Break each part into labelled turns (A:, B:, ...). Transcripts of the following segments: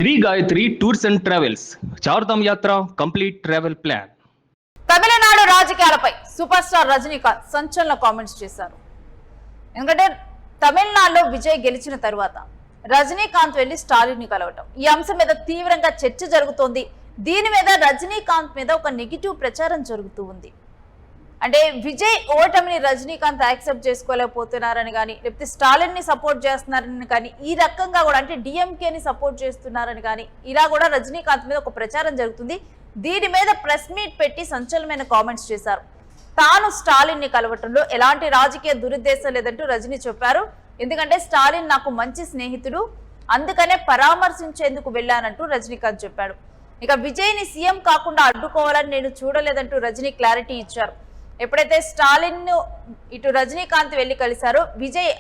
A: Shri Gayatri tours and travels Chardham యాత్ర complete travel plan.
B: Tamil Nadu రాజకీయాలపై super star Rajinikanth సంచలన కామెంట్స్ చేశారు. ఎందుకంటే తమిళనాడులో విజయ్ గెలిచిన తరువాత రజనీకాంత్ వెళ్లి స్టాలిన్ ని కలవటం, ఈ అంశం మీద తీవ్రంగా చర్చ జరుగుతోంది. దీని మీద రజనీకాంత్ మీద ఒక నెగిటివ్ ప్రచారం జరుగుతూ ఉంది. అంటే విజయ్ ఓటమిని రజనీకాంత్ యాక్సెప్ట్ చేసుకోలేకపోతున్నారని కానీ, లేకపోతే స్టాలిన్ ని సపోర్ట్ చేస్తున్నారని కానీ, ఈ రకంగా కూడా అంటే డిఎంకేని సపోర్ట్ చేస్తున్నారని కానీ, ఇలా కూడా రజనీకాంత్ మీద ఒక ప్రచారం జరుగుతుంది. దీని మీద ప్రెస్ మీట్ పెట్టి సంచలనమైన కామెంట్స్ చేశారు. తాను స్టాలిన్ ని కలవటంలో ఎలాంటి రాజకీయ దురుద్దేశం లేదంటూ రజనీ చెప్పారు. ఎందుకంటే స్టాలిన్ నాకు మంచి స్నేహితుడు, అందుకనే పరామర్శించేందుకు వెళ్ళానంటూ రజనీకాంత్ చెప్పాడు. ఇక విజయ్ ని సీఎం కాకుండా అడ్డుకోవాలని నేను చూడలేదంటూ రజనీ క్లారిటీ ఇచ్చారు. ఎప్పుడైతే స్టాలిన్ ను ఇటు రజనీకాంత్ వెళ్లి కలిశారో విజయ్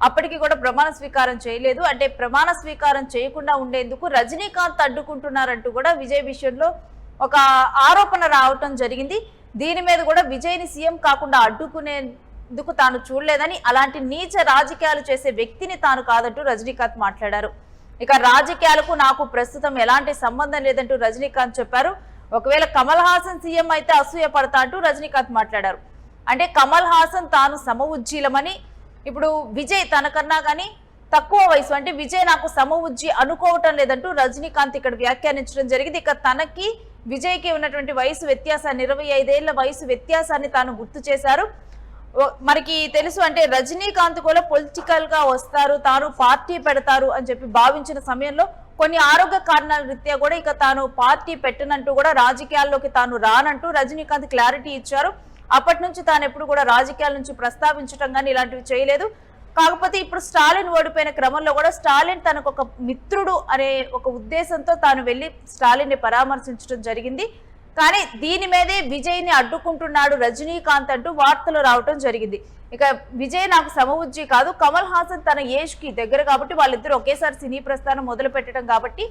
B: అప్పటికి కూడా ప్రమాణ స్వీకారం చేయలేదు. అంటే ప్రమాణ స్వీకారం చేయకుండా ఉండేందుకు రజనీకాంత్ అడ్డుకుంటున్నారంటూ కూడా విజయ్ విషయంలో ఒక ఆరోపణ రావటం జరిగింది. దీని మీద కూడా విజయ్ ని సీఎం కాకుండా అడ్డుకునేందుకు తాను చూడలేదని, అలాంటి నీచ రాజకీయాలు చేసే వ్యక్తిని తాను కాదంటూ రజనీకాంత్ మాట్లాడారు. ఇక రాజకీయాలకు నాకు ప్రస్తుతం ఎలాంటి సంబంధం లేదంటూ రజనీకాంత్ చెప్పారు. ఒకవేళ కమల్ హాసన్ సీఎం అయితే అసూయ పడతా అంటూ రజనీకాంత్ మాట్లాడారు. అంటే కమల్ హాసన్ తాను సమఉజ్జీలమని, ఇప్పుడు విజయ్ తనకన్నా కానీ తక్కువ వయసు, అంటే విజయ్ నాకు సమఉజ్జి అనుకోవటం లేదంటూ రజనీకాంత్ ఇక్కడ వ్యాఖ్యానించడం జరిగింది. ఇక తనకి విజయ్కి ఉన్నటువంటి వయసు వ్యత్యాసాన్ని, 25 ఏళ్ల వయసు వ్యత్యాసాన్ని తాను గుర్తు చేశారు. మనకి తెలుసు, అంటే రజనీకాంత్ కూడా పొలిటికల్ గా వస్తారు, తాను పార్టీ పెడతారు అని చెప్పి భావించిన సమయంలో కొన్ని ఆరోగ్య కారణాల రీత్యా కూడా ఇక తాను పార్టీ పెట్టనంటూ కూడా రాజకీయాల్లోకి తాను రానంటూ రజనీకాంత్ క్లారిటీ ఇచ్చారు. అప్పటి నుంచి తాను ఎప్పుడు కూడా రాజకీయాల నుంచి ప్రస్తావించడం కానీ ఇలాంటివి చేయలేదు. కాకపోతే ఇప్పుడు స్టాలిన్ ఓడిపోయిన క్రమంలో కూడా స్టాలిన్ తనకు ఒక మిత్రుడు అనే ఒక ఉద్దేశంతో తాను వెళ్లి స్టాలిన్ ని పరామర్శించడం జరిగింది. కానీ దీని మీదే విజయ్ ని అడ్డుకుంటున్నాడు రజనీకాంత్ అంటూ వార్తలు రావటం జరిగింది. ఇక విజయ్ నాకు సమఉజ్జి కాదు, కమల్ హాసన్ తన ఏజ్ కి దగ్గర కాబట్టి వాళ్ళిద్దరూ ఒకేసారి సినీ ప్రస్థానం మొదలు పెట్టడం కాబట్టి,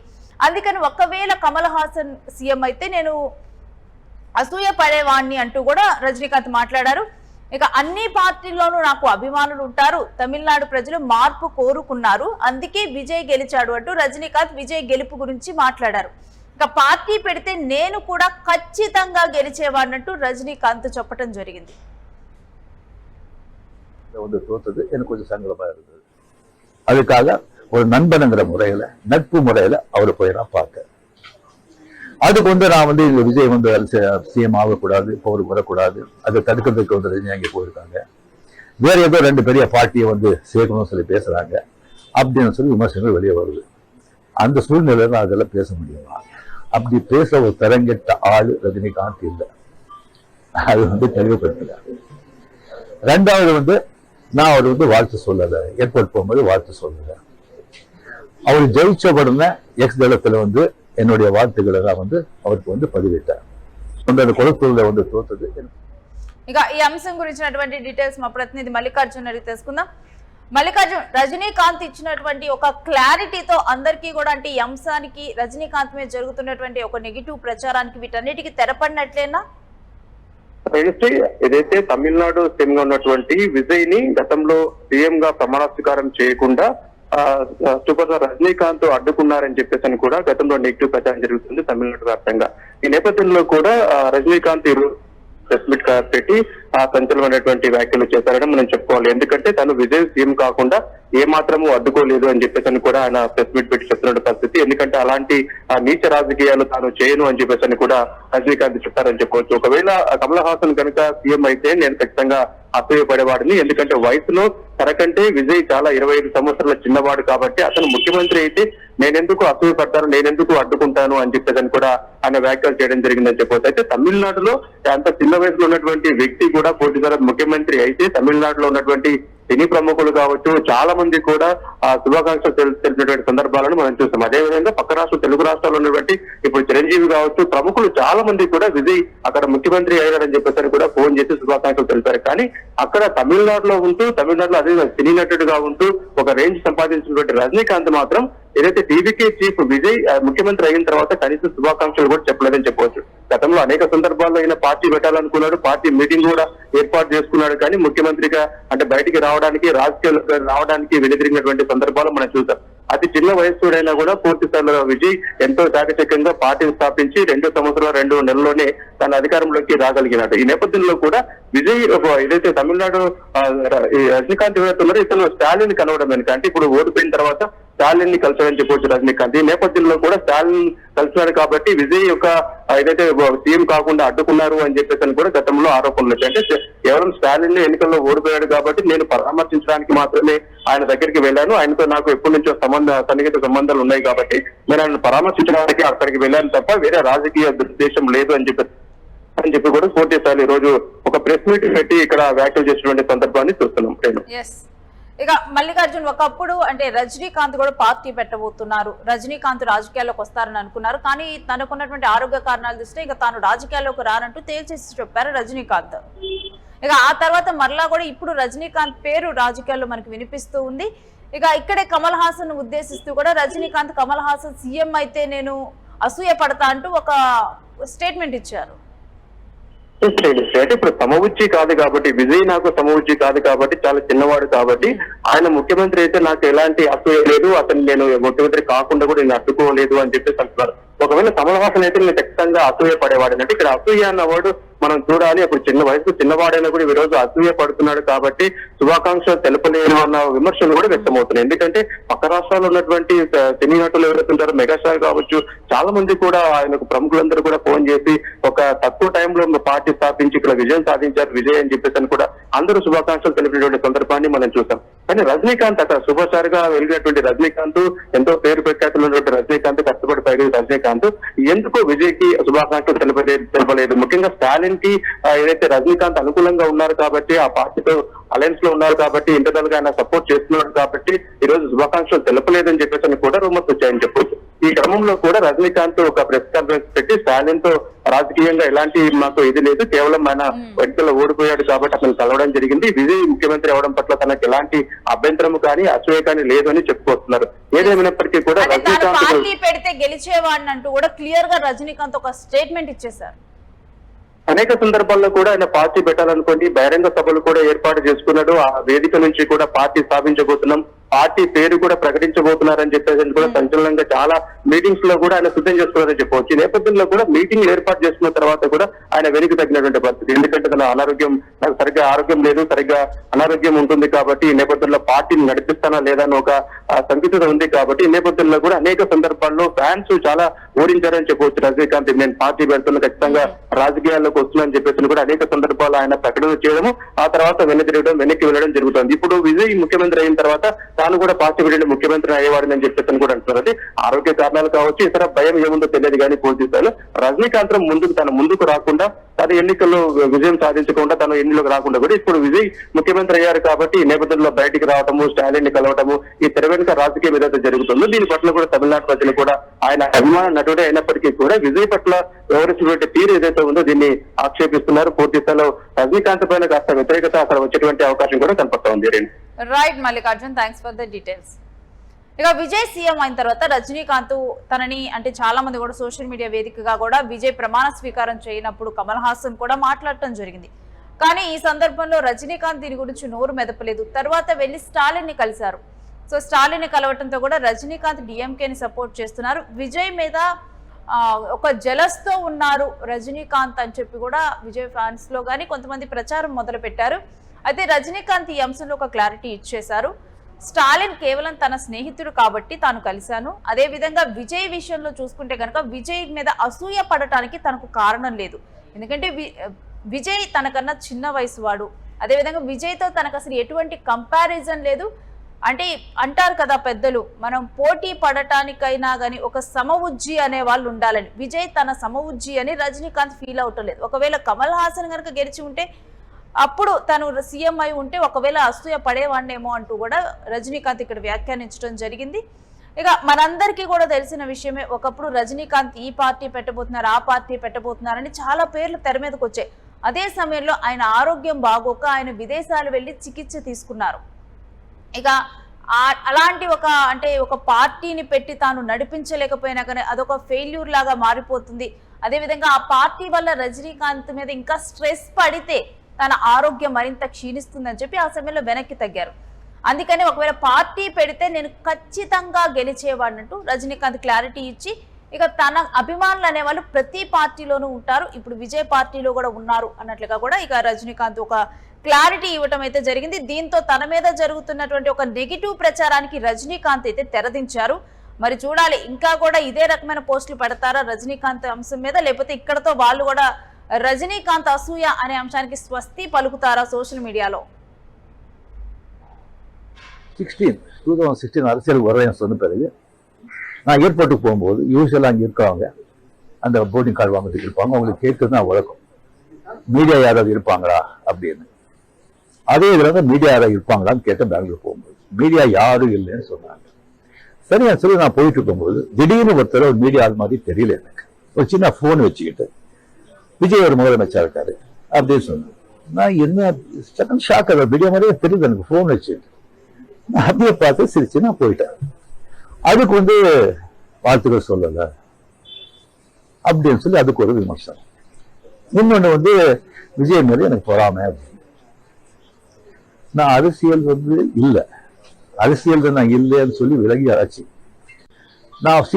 B: అందుకని ఒకవేళ కమల్ హాసన్ సీఎం అయితే నేను అసూయ పడేవాణ్ణి అంటూ కూడా రజనీకాంత్ మాట్లాడారు. ఇక అన్ని పార్టీల్లోనూ నాకు అభిమానులు ఉంటారు, తమిళనాడు ప్రజలు మార్పు కోరుకున్నారు, అందుకే విజయ్ గెలిచాడు అంటూ రజనీకాంత్ విజయ్ గెలుపు గురించి మాట్లాడారు. ఇక పార్టీ పెడితే నేను కూడా ఖచ్చితంగా గెలిచేవాడినట్టు రజనీకాంత్ చెప్పడం జరిగింది.
C: தோத்தது எனக்கு கொஞ்சம் சங்கடமா இருந்தது. அதுக்காக ஒரு நண்பனுங்கிற முறையில, நட்பு முறையில அவரை போய் நான் பார்க்க, அதுக்கு நான் இந்த விஜய் சிஎம் ஆகக்கூடாது, பவருக்கு வரக்கூடாது, அதை தடுக்கிறதுக்கு ரஜினி அங்கே போயிருக்காங்க, வேற ஏதோ 2 பெரிய பார்ட்டியை சேர்க்கணும்னு சொல்லி பேசுறாங்க அப்படின்னு சொல்லி விமர்சனங்கள் வெளியே வருது. அந்த சூழ்நிலையில அதெல்லாம் பேச முடியுமா? அப்படி பேச ஒரு தரங்கெட்ட ஆளு ரஜினிகாந்த் இல்லை. அது தெளிவுபடுத்தல. 2வது நான் அவர் வாழ்த்து சொல்லல, ஏர்போர்ட் போகும்போது வாழ்த்து சொல்லல. அவர் ஜெயிச்ச உடனே எக்ஸ் தளத்துல என்னுடைய வாழ்த்துக்களை நான் அவருக்கு பதிவிட்டார். அந்த குழப்பத்துல தோத்தது.
B: ఇక ఈ అంశం గురించినటువంటి డీటెయిల్స్ మా ప్రతినిధి మల్లికార్జున్ అడిగి తెలుసుకుందాం. మల్లికార్జున్, రజనీకాంత్ ఇచ్చినటువంటి ఒక క్లారిటీతో అందరికీ కూడా, అంటే ఈ అంశానికి రజనీకాంత్ మీద జరుగుతున్నటువంటి ఒక నెగిటివ్ ప్రచారానికి వీటన్నిటికీ తెరపడినట్లేనా?
D: ఏదైతే తమిళనాడు సీఎం గా ఉన్నటువంటి విజయ్ ని గతంలో సీఎం గా ప్రమాణ స్వీకారం చేయకుండా సూపర్ స్టార్ రజనీకాంత్ అడ్డుకున్నారని చెప్పేసి కూడా గతంలో నెగిటివ్ ప్రచారం జరుగుతుంది తమిళనాడు వ్యాప్తంగా. ఈ నేపథ్యంలో కూడా రజనీకాంత్ ప్రెస్ మీట్ పెట్టి సంచలనమైనటువంటి వ్యాఖ్యలు చేశారని మనం చెప్పుకోవాలి. ఎందుకంటే తను విజయ్ సీఎం కాకుండా ఏ మాత్రము అడ్డుకోలేదు అని చెప్పేసి కూడా ఆయన ప్రెస్ మీట్ పెట్టి చెప్తున్న పరిస్థితి. ఎందుకంటే అలాంటి నీచ రాజకీయాలు తాను చేయను అని చెప్పేసి కూడా రజనీకాంత్ చెప్పారని చెప్పవచ్చు. ఒకవేళ కమల్ హాసన్ కనుక సీఎం అయితే నేను ఖచ్చితంగా అసూయపడేవాడిని, ఎందుకంటే వయసులో తనకంటే విజయ్ చాలా 25 సంవత్సరాల చిన్నవాడు కాబట్టి అతను ముఖ్యమంత్రి అయితే నేనెందుకు అసూయపడతాను, నేనెందుకు అడ్డుకుంటాను అని చెప్పేసి కూడా ఆయన వ్యాఖ్యలు చేయడం జరిగిందని చెప్పవచ్చు. అయితే తమిళనాడులో అంత చిన్న వయసులో ఉన్నటువంటి వ్యక్తి కూడా పోటీదారు ముఖ్యమంత్రి అయితే తమిళనాడులో ఉన్నటువంటి సినీ ప్రముఖులు కావచ్చు, చాలా మంది కూడా శుభాకాంక్షలు తెలిపినటువంటి సందర్భాలను మనం చూస్తాం. అదేవిధంగా పక్క రాష్ట్రం తెలుగు రాష్ట్రాల్లో ఉన్నటువంటి ఇప్పుడు చిరంజీవి కావచ్చు, ప్రముఖులు చాలా మంది కూడా విజయ్ అక్కడ ముఖ్యమంత్రి అయ్యారని చెప్పేసి కూడా ఫోన్ చేసి శుభాకాంక్షలు తెలిపారు. కానీ అక్కడ తమిళనాడులో అదే సినీ నటుడుగా ఉంటూ ఒక రేంజ్ సంపాదించినటువంటి రజనీకాంత్ మాత్రం ఏదైతే టీవీకే చీఫ్ విజయ్ ముఖ్యమంత్రి అయిన తర్వాత కనీసం శుభాకాంక్షలు కూడా చెప్పలేదని చెప్పవచ్చు. గతంలో అనేక సందర్భాల్లో ఆయన పార్టీ పెట్టాలనుకున్నాడు, పార్టీ మీటింగ్ కూడా ఏర్పాటు చేసుకున్నాడు, కానీ ముఖ్యమంత్రిగా అంటే బయటికి రావడానికి, రాజకీయాలు రావడానికి వెనుదిరిగినటువంటి సందర్భాలు మనం చూసాం. అతి చిన్న వయస్సుడైనా కూడా పూర్తి స్థాయిలో విజయ్ ఎంతో చాకచక్యంగా పార్టీని స్థాపించి 2 సంవత్సరాల 2 నెలల్లోనే తన అధికారంలోకి రాగలిగినాడు. ఈ నేపథ్యంలో కూడా విజయ్ ఏదైతే తమిళనాడు రజనీకాంత్ ఎవరైతే ఉన్నారో ఇతను స్టాలిన్ కలవడం వెనుక, అంటే ఇప్పుడు ఓడిపోయిన తర్వాత స్టాలిన్ ని కలిసాడని చెప్పొచ్చు రజనీకాంత్. ఈ నేపథ్యంలో కూడా స్టాలిన్ కలిసినాడు కాబట్టి విజయ్ యొక్క ఏదైతే సీఎం కాకుండా అడ్డుకున్నారు అని చెప్పేసి కూడా గతంలో ఆరోపణలు వచ్చాయి. అంటే కేవలం స్టాలిన్ ఎన్నికల్లో ఓడిపోయాడు కాబట్టి నేను పరామర్శించడానికి మాత్రమే ఆయన దగ్గరికి వెళ్ళాను, ఆయనతో నాకు ఎప్పటి నుంచో సన్నిహిత సంబంధాలు ఉన్నాయి కాబట్టి నేను ఆయన పరామర్శించడానికి అక్కడికి వెళ్ళాను తప్ప వేరే రాజకీయ దురుద్దేశం లేదు అని చెప్పి కూడా పూర్తి స్థాయి ఈ రోజు ఒక ప్రెస్ మీట్ పెట్టి ఇక్కడ వ్యాఖ్యలు చేసినటువంటి సందర్భాన్ని చూస్తున్నాం.
B: ఇక మల్లికార్జున్, ఒకప్పుడు అంటే రజనీకాంత్ కూడా పార్టీ పెట్టబోతున్నారు, రజనీకాంత్ రాజకీయాల్లోకి వస్తారని అనుకున్నారు. కానీ తనకున్నటువంటి ఆరోగ్య కారణాల దృష్ట్యా ఇక తాను రాజకీయాల్లోకి రానంటూ తేల్చేసి చెప్పారు రజనీకాంత్. ఇక ఆ తర్వాత మరలా కూడా ఇప్పుడు రజనీకాంత్ పేరు రాజకీయాల్లో మనకి వినిపిస్తూ ఉంది. ఇక ఇక్కడే కమల్ హాసన్ ఉద్దేశిస్తూ కూడా రజనీకాంత్ కమల్ హాసన్ సీఎం అయితే నేను అసూయ పడతా అంటూ ఒక స్టేట్మెంట్ ఇచ్చారు.
D: అంటే ఇప్పుడు సమవుచ్చి కాదు కాబట్టి, విజయ్ నాకు సమవుచ్చి కాదు కాబట్టి, చాలా చిన్నవాడు కాబట్టి ఆయన ముఖ్యమంత్రి అయితే నాకు ఎలాంటి అసూయ లేదు, అతను నేను ముఖ్యమంత్రి కాకుండా కూడా నేను అడ్డుకోలేదు అని చెప్పేసి అంటున్నారు. ఒకవేళ కమల్ హాసన్ అయితే నేను ఖచ్చితంగా అసూయ పడేవాడు. అంటే ఇక్కడ అసూయ అన్నవాడు మనం చూడాలి. అప్పుడు చిన్న వయసు చిన్నవాడైనా కూడా ఈ రోజు అసూయ పడుతున్నాడు కాబట్టి శుభాకాంక్షలు తెలపలేను అన్న విమర్శలు కూడా వ్యక్తమవుతున్నాయి. ఎందుకంటే పక్క రాష్ట్రాల్లో ఉన్నటువంటి సినీ నటులు ఎవరైతే ఉంటారో, మెగాస్టార్ కావచ్చు, చాలా మంది కూడా ఆయనకు ప్రముఖులందరూ కూడా ఫోన్ చేసి ఒక తక్కువ టైంలో పార్టీ స్థాపించి ఇక్కడ విజయం సాధించారు విజయ్ అని చెప్పేసి కూడా అందరూ శుభాకాంక్షలు తెలిపినటువంటి సందర్భాన్ని మనం చూసాం. కానీ రజనీకాంత్ అక్కడ సూపర్స్టార్ గా వెలిగినటువంటి రజనీకాంత్, ఎంతో పేరు ప్రఖ్యాతులు ఉన్నటువంటి రజనీకాంత్, కష్టపడి పైకి రజనీకాంత్ ఎందుకు విజయ్ కి శుభాకాంక్షలు తెలపలేదు. ముఖ్యంగా స్టాలిన్ కి ఏదైతే రజనీకాంత్ అనుకూలంగా ఉన్నారు కాబట్టి, ఆ పార్టీతో అలయన్స్ లో ఉన్నారు కాబట్టి, ఇంటర్నల్ గా ఆయన సపోర్ట్ చేస్తున్నాడు కాబట్టి ఈ రోజు శుభాకాంక్షలు తెలపలేదని చెప్పేసి కూడా రూమర్స్ వచ్చాయని చెప్పొచ్చు. ఈ క్రమంలో కూడా రజనీకాంత్ ఒక ప్రెస్ కాన్ఫరెన్స్ పెట్టి స్టాలిన్ తో రాజకీయంగా ఎలాంటి మాకు ఇది లేదు, కేవలం ఆయన ఎన్నికల్లో ఓడిపోయాడు కాబట్టి అతను కలవడం జరిగింది, విజయ్ ముఖ్యమంత్రి అవడం పట్ల తనకు ఎలాంటి అభ్యంతరం కానీ అసూయ కానీ లేదు అని చెప్పుకొస్తున్నారు. ఏదేమైనప్పటికీ కూడా
B: రజనీకాంత్ పెడితే గెలిచేవాడిని అంటూ కూడా క్లియర్ గా రజనీకాంత్ ఒక స్టేట్మెంట్ ఇచ్చేశారు.
D: అనేక సందర్భాల్లో కూడా ఆయన పార్టీ పెట్టాలనుకోండి బహిరంగ సభలు కూడా ఏర్పాటు చేసుకున్నాడు. ఆ వేదిక నుంచి కూడా పార్టీ స్థాపించబోతున్నాం, పార్టీ పేరు కూడా ప్రకటించబోతున్నారని చెప్పేసి కూడా సంచలనంగా చాలా మీటింగ్స్ లో కూడా ఆయన సిద్ధం చేస్తున్నారని చెప్పవచ్చు. ఈ నేపథ్యంలో కూడా మీటింగ్ ఏర్పాటు చేసుకున్న తర్వాత కూడా ఆయన వెనుక తగ్గినటువంటి పరిస్థితి. ఎందుకంటే తన అనారోగ్యం, నాకు సరిగ్గా ఆరోగ్యం లేదు, సరిగ్గా అనారోగ్యం ఉంటుంది కాబట్టి ఈ నేపథ్యంలో పార్టీని నడిపిస్తానా లేదా అని ఒక సందిగ్ధత ఉంది కాబట్టి ఈ నేపథ్యంలో కూడా అనేక సందర్భాల్లో ఫ్యాన్స్ చాలా ఓడించారని చెప్పవచ్చు రజనీకాంత్. నేను పార్టీ పెడుతున్నా, ఖచ్చితంగా రాజకీయాల్లోకి వస్తున్నానని చెప్పేసి కూడా అనేక సందర్భాల్లో ఆయన ప్రకటన చేయడము, ఆ తర్వాత వెనక్కి వెళ్ళడం జరుగుతుంది. ఇప్పుడు విజయ్ ముఖ్యమంత్రి అయిన తర్వాత తాను కూడా పార్టీ వీడి ముఖ్యమంత్రి అయ్యేవాడిని చెప్పేసి కూడా అంటున్నారు. అది ఆరోగ్య కారణాలు కావచ్చు, ఇతర భయం ఏముందో తెలియదు కానీ పూర్తి స్థాయిలో రజనీకాంత్ ముందుకు రాకుండా, తను ఎన్నికల్లో విజయం సాధించకుండా, తను ఎన్నికలకు రాకుండా కూడా ఇప్పుడు విజయ్ ముఖ్యమంత్రి అయ్యారు కాబట్టి ఈ నేపథ్యంలో బయటికి రావటము, స్టాలిన్ ని కలవటము, ఈ తెర వెనుక రాజకీయం ఏదైతే జరుగుతుందో దీని పట్ల కూడా తమిళనాడు ప్రజలు కూడా ఆయన అభిమాన నటుడే అయినప్పటికీ కూడా విజయ్ పట్ల వ్యవహరించినటువంటి తీరు ఏదైతే ఉందో దీన్ని ఆక్షేపిస్తున్నారు. పూర్తి స్థాయిలో రజనీకాంత్ పైన కాస్త వ్యతిరేకత అక్కడ వచ్చేటువంటి అవకాశం కూడా కనపడతా ఉంది.
B: Right Mallikarjun, thanks for the details. ఇక విజయ్ సీఎం అయిన తర్వాత రజనీకాంత్ తనని అంటే చాలా మంది కూడా సోషల్ మీడియా వేదికగా కూడా విజయ్ ప్రమాణ స్వీకారం చేయనప్పుడు కమల్ హాసన్ కూడా మాట్లాడటం జరిగింది. కానీ ఈ సందర్భంలో రజనీకాంత్ దీని గురించి నోరు మెదపలేదు. తర్వాత వెళ్లి స్టాలిన్ ని కలిశారు. సో స్టాలిన్ ని కలవటంతో కూడా రజనీకాంత్ డిఎంకేని సపోర్ట్ చేస్తున్నారు. విజయ్ మీద ఒక జలస్ తో ఉన్నారు రజనీకాంత్ అని చెప్పి కూడా విజయ్ ఫ్యాన్స్ లో గానీ కొంతమంది ప్రచారం మొదలు పెట్టారు. అయితే రజనీకాంత్ ఈ అంశంలో ఒక క్లారిటీ ఇచ్చేశారు. స్టాలిన్ కేవలం తన స్నేహితుడు కాబట్టి తాను కలిశాను. అదే విధంగా విజయ్ విషయంలో చూసుకుంటే కనుక విజయ్ మీద అసూయ పడటానికి తనకు కారణం లేదు. ఎందుకంటే విజయ్ తనకన్నా చిన్న వయసు వాడు. అదేవిధంగా విజయ్తో తనకు అసలు ఎటువంటి కంపారిజన్ లేదు. అంటే అంటారు కదా పెద్దలు, మనం పోటీ పడటానికైనా గానీ ఒక సమవుజ్జి అనే వాళ్ళు ఉండాలని. విజయ్ తన సమవుజ్జి అని రజనీకాంత్ ఫీల్ అవటం లేదు. ఒకవేళ కమల్ హాసన్ కనుక గెలిచి ఉంటే, అప్పుడు తను సీఎం అయి ఉంటే ఒకవేళ అసూయ పడేవాడినేమో అంటూ కూడా రజనీకాంత్ ఇక్కడ వ్యాఖ్యానించడం జరిగింది. ఇక మనందరికీ కూడా తెలిసిన విషయమే, ఒకప్పుడు రజనీకాంత్ ఈ పార్టీ పెట్టబోతున్నారు, ఆ పార్టీ పెట్టబోతున్నారని చాలా పేర్లు తెర మీదకి వచ్చాయి. అదే సమయంలో ఆయన ఆరోగ్యం బాగోక ఆయన విదేశాలు వెళ్లి చికిత్స తీసుకున్నారు. ఇక అలాంటి ఒక పార్టీని పెట్టి తాను నడిపించలేకపోయినా కానీ అదొక ఫెయిల్యూర్ లాగా మారిపోతుంది. అదేవిధంగా ఆ పార్టీ వల్ల రజనీకాంత్ మీద ఇంకా స్ట్రెస్ పడితే తన ఆరోగ్యం మరింత క్షీణిస్తుందని చెప్పి ఆ సమయంలో వెనక్కి తగ్గారు. అందుకని ఒకవేళ పార్టీ పెడితే నేను ఖచ్చితంగా గెలిచేవాడినట్టు రజనీకాంత్ క్లారిటీ ఇచ్చి, ఇక తన అభిమానులు అనేవాళ్ళు ప్రతి పార్టీలోనూ ఉంటారు, ఇప్పుడు విజయ్ పార్టీలో కూడా ఉన్నారు అన్నట్లుగా కూడా ఇక రజనీకాంత్ ఒక క్లారిటీ ఇవ్వటం అయితే జరిగింది. దీంతో తన మీద జరుగుతున్నటువంటి ఒక నెగిటివ్ ప్రచారానికి రజనీకాంత్ అయితే తెరదించారు. మరి చూడాలి, ఇంకా కూడా ఇదే రకమైన పోస్టులు పెడతారా రజనీకాంత్ అంశం మీద, లేకపోతే ఇక్కడతో వాళ్ళు కూడా రజనీకాంత్ అసూయ అనే అంశానికి స్వస్తి పలుకుతారా సోషల్ మీడియాలో?
C: 2016 அரசியல் வரையும் சொன்ன பிறகு நான் ஏர்போர்ட்டுக்கு போகும்போது யூஸ்வலாக அங்கே இருக்கவங்க அந்த போர்டிங் கார்டு வாங்கிட்டு இருப்பாங்க, அவங்களுக்கு கேட்கறது தான் வழக்கம், மீடியா யாராவது இருப்பாங்களா அப்படின்னு. அதே இதில் மீடியா யாராவது இருப்பாங்களான்னு கேட்டேன் பெங்களூர் போகும்போது. மீடியா யாரும் இல்லைன்னு சொன்னாங்க. சரி சொல்லி நான் போயிட்டு இருக்கும்போது திடீர்னு ஒருத்தர் ஒரு மீடியா ஆள் மாதிரி தெரியல எனக்கு, ஒரு சின்ன ஃபோன் வச்சுக்கிட்டு விஜய் ஒரு முதலமைச்சர் இருக்காரு அப்படின்னு சொன்னேன். நான் என்ன செகண்ட் ஷாக், அதை மீடியா மாதிரியே தெரியுது எனக்கு, ஃபோன் வச்சுக்கிட்டு நான் அப்படியே பார்த்து சிரிச்சு நான் போயிட்டேன். அதுக்கு வாழ்த்துக்கள் சொல்லலை அப்படின்னு சொல்லி அதுக்கு ஒரு விமர்சனம். இன்னொன்று விஜய் மாதிரி எனக்கு பொறாமை அப்படின்னு. நான் அரசியல் இல்லை, அரசியல் நான் இல்லைன்னு சொல்லி விலகி ஆச்சு. நான்